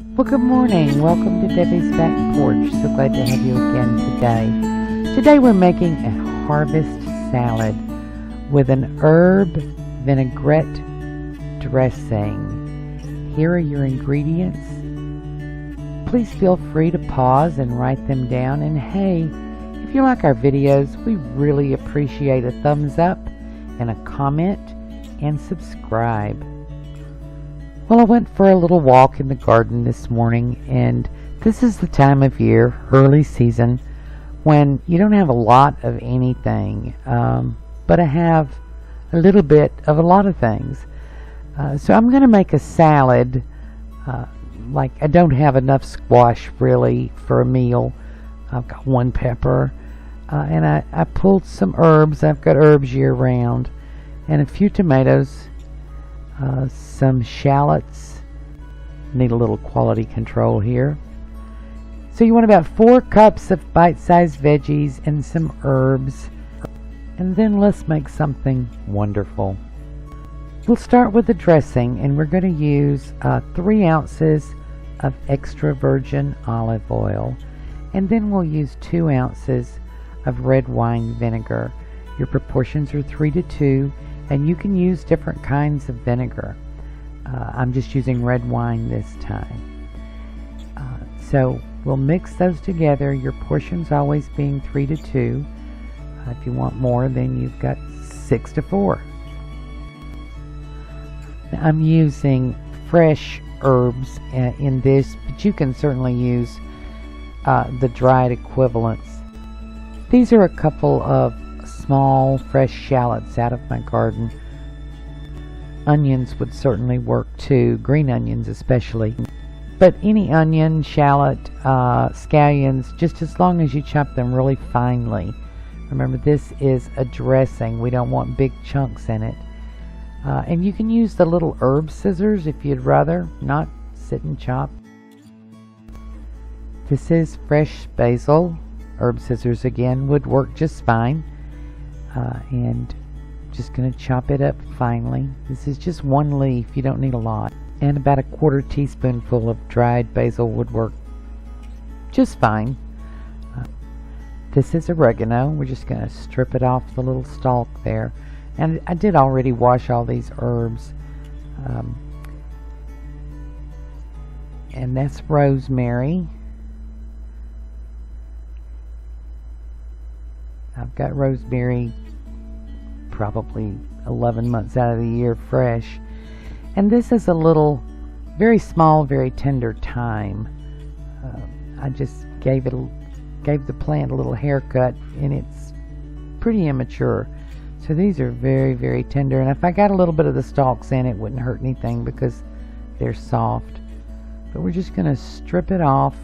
Well, good morning. Welcome to Debbie's Back Porch. So glad to have you again today. Today we're making a harvest salad with an herb vinaigrette dressing. Here are your ingredients. Please feel free to pause and write them down. And hey, if you like our videos, we really appreciate a thumbs up and a comment and subscribe. Well, I went for a little walk in the garden this morning, and this is the time of year, early season, when you don't have a lot of anything, but I have a little bit of a lot of things. So I'm going to make a salad. Like I don't have enough squash really for a meal. I've got one pepper, and I pulled some herbs. I've got herbs year round, and a few tomatoes. Some shallots. Need a little quality control here. So you want about 4 cups of bite-sized veggies and some herbs. And then let's make something wonderful. We'll start with the dressing, and we're going to use 3 ounces of extra virgin olive oil. And then we'll use 2 ounces of red wine vinegar. Your proportions are 3 to 2. And you can use different kinds of vinegar. I'm just using red wine this time. So we'll mix those together, your portions always being 3 to 2. If you want more, then you've got 6 to 4. Now, I'm using fresh herbs in this, but you can certainly use the dried equivalents. These are a couple of small fresh shallots out of my garden. Onions would certainly work too, green onions especially, but any onion, shallot, scallions, just as long as you chop them really finely. Remember, this is a dressing. We don't want big chunks in it. And you can use the little herb scissors if you'd rather not sit and chop. This is fresh basil. Herb scissors again would work just fine. And just going to chop it up finely. This is just 1 leaf, you don't need a lot. And about a 1/4 teaspoonful of dried basil would work just fine. This is oregano. We're just going to strip it off the little stalk there. And I did already wash all these herbs. And that's rosemary. I've got rosemary probably 11 months out of the year fresh. And this is a little, very small, very tender thyme. I just gave the plant a little haircut, and it's pretty immature. So these are very, very tender. And if I got a little bit of the stalks in, it wouldn't hurt anything because they're soft. But we're just going to strip it off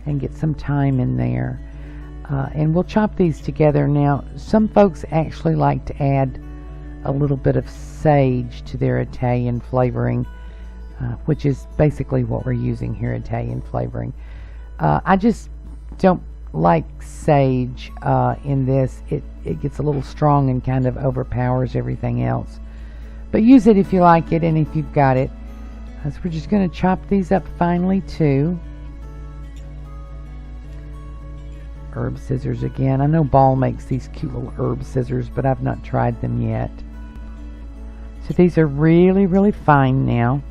and get some thyme in there. And we'll chop these together. Now, some folks actually like to add a little bit of sage to their Italian flavoring, which is basically what we're using here, Italian flavoring. I just don't like sage in this. It gets a little strong and kind of overpowers everything else. But use it if you like it and if you've got it. So we're just going to chop these up finely too. Herb scissors again. I know Ball makes these cute little herb scissors, but I've not tried them yet. So these are really, really fine now.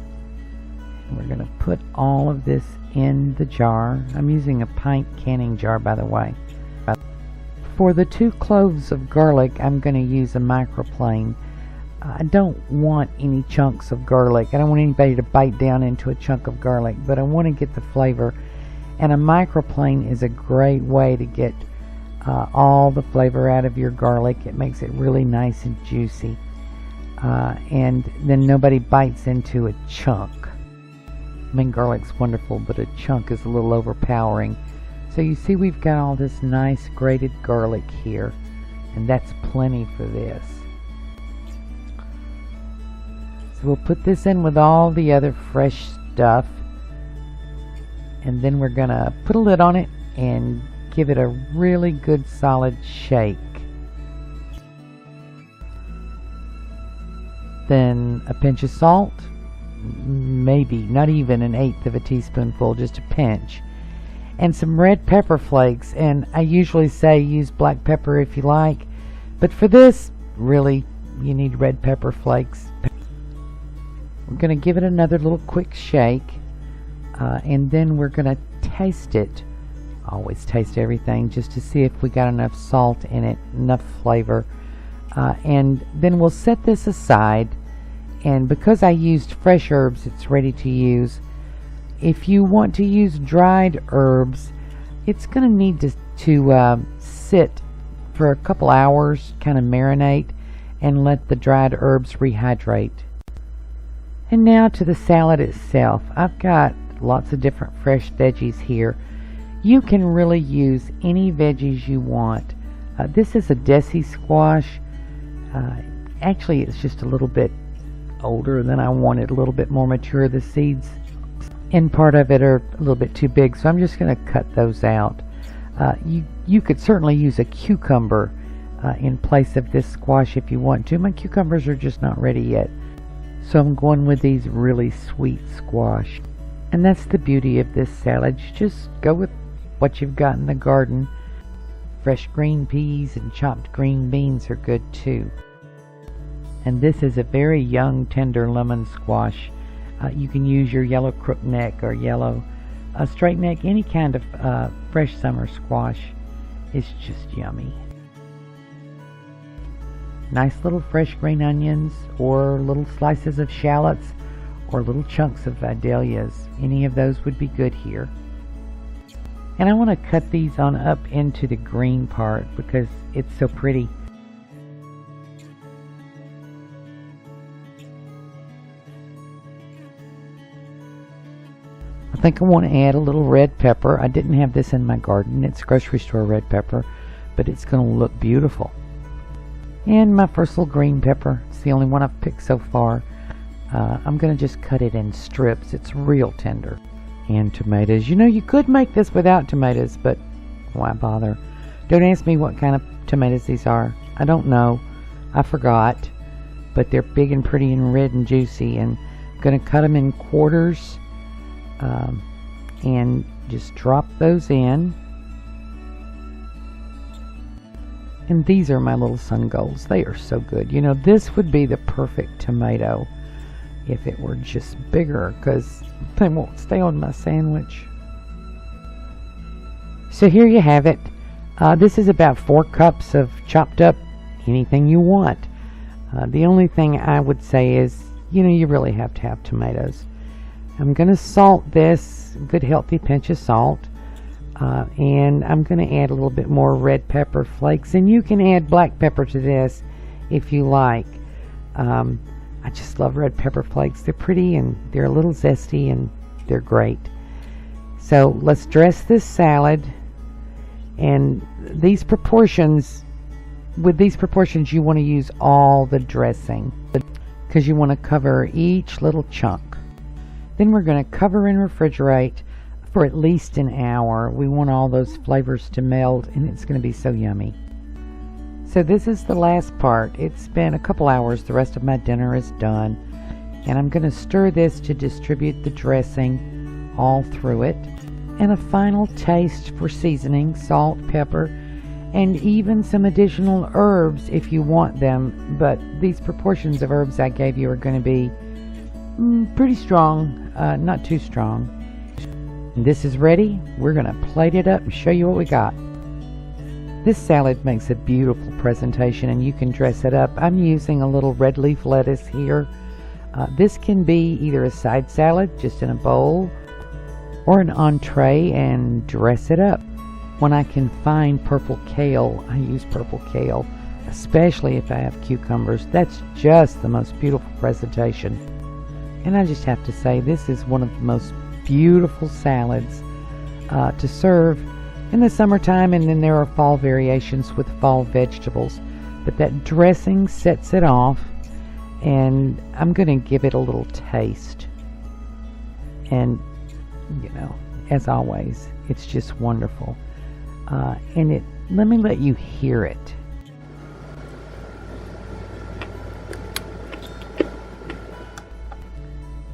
And we're going to put all of this in the jar. I'm using a pint canning jar, by the way. For the 2 cloves of garlic, I'm going to use a microplane. I don't want any chunks of garlic. I don't want anybody to bite down into a chunk of garlic, but I want to get the flavor. And a microplane is a great way to get all the flavor out of your garlic. It makes it really nice and juicy. And then nobody bites into a chunk. I mean, garlic's wonderful, but a chunk is a little overpowering. So you see we've got all this nice grated garlic here. And that's plenty for this. So we'll put this in with all the other fresh stuff. And then we're going to put a lid on it and give it a really good solid shake. Then a pinch of salt, maybe not even an eighth of a teaspoonful, just a pinch. And some red pepper flakes, and I usually say use black pepper if you like, but for this, really, you need red pepper flakes. We're going to give it another little quick shake, and then we're going to taste it. Always taste everything just to see if we got enough salt in it, enough flavor, and then we'll set this aside. And because I used fresh herbs, it's ready to use. If you want to use dried herbs, it's going to need to sit for a couple hours, kind of marinate, and let the dried herbs rehydrate. And now to the salad itself. I've got lots of different fresh veggies here. You can really use any veggies you want. This is a desi squash. Actually, it's just a little bit older than I wanted, a little bit more mature. The seeds in part of it are a little bit too big, so I'm just going to cut those out. You could certainly use a cucumber in place of this squash if you want to. My cucumbers are just not ready yet, so I'm going with these really sweet squash. And that's the beauty of this salad. You just go with what you've got in the garden. Fresh green peas and chopped green beans are good too. And this is a very young, tender lemon squash. You can use your yellow crookneck or yellow straight neck, any kind of fresh summer squash. It's just yummy. Nice little fresh green onions, or little slices of shallots, or little chunks of vidalias. Any of those would be good here. And I want to cut these on up into the green part because it's so pretty. I think I want to add a little red pepper. I didn't have this in my garden. It's grocery store red pepper, but it's going to look beautiful. And my first little green pepper. It's the only one I've picked so far. I'm going to just cut it in strips. It's real tender. And tomatoes. You know, you could make this without tomatoes, but why bother? Don't ask me what kind of tomatoes these are. I don't know. I forgot. But they're big and pretty and red and juicy. And I'm going to cut them in quarters. And just drop those in. And these are my little sun golds. They are so good. You know, this would be the perfect tomato if it were just bigger, because they won't stay on my sandwich. So here you have it. This is about 4 cups of chopped up anything you want. The only thing I would say is, you know, you really have to have tomatoes. I'm going to salt this, a good healthy pinch of salt, and I'm going to add a little bit more red pepper flakes, and you can add black pepper to this if you like. I just love red pepper flakes. They're pretty and they're a little zesty and they're great. So let's dress this salad, and these proportions, with these proportions you want to use all the dressing because you want to cover each little chunk. Then we're going to cover and refrigerate for at least an hour. We want all those flavors to meld, and it's going to be so yummy. So this is the last part. It's been a couple hours. The rest of my dinner is done. And I'm going to stir this to distribute the dressing all through it. And a final taste for seasoning, salt, pepper, and even some additional herbs if you want them. But these proportions of herbs I gave you are going to be pretty strong, not too strong. And this is ready. We're going to plate it up and show you what we got. This salad makes a beautiful presentation, and you can dress it up. I'm using a little red leaf lettuce here. This can be either a side salad, just in a bowl, or an entree and dress it up. When I can find purple kale, I use purple kale, especially if I have cucumbers. That's just the most beautiful presentation. And I just have to say, this is one of the most beautiful salads to serve in the summertime, and then there are fall variations with fall vegetables. But that dressing sets it off, and I'm going to give it a little taste. And, you know, as always, it's just wonderful. And let me let you hear it.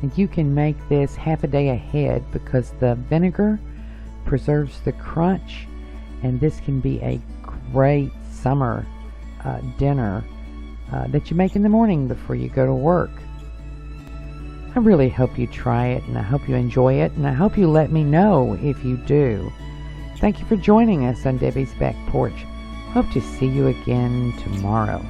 And you can make this half a day ahead because the vinegar preserves the crunch, and this can be a great summer dinner that you make in the morning before you go to work. I really hope you try it, and I hope you enjoy it, and I hope you let me know if you do. Thank you for joining us on Debbie's Back Porch. Hope to see you again tomorrow.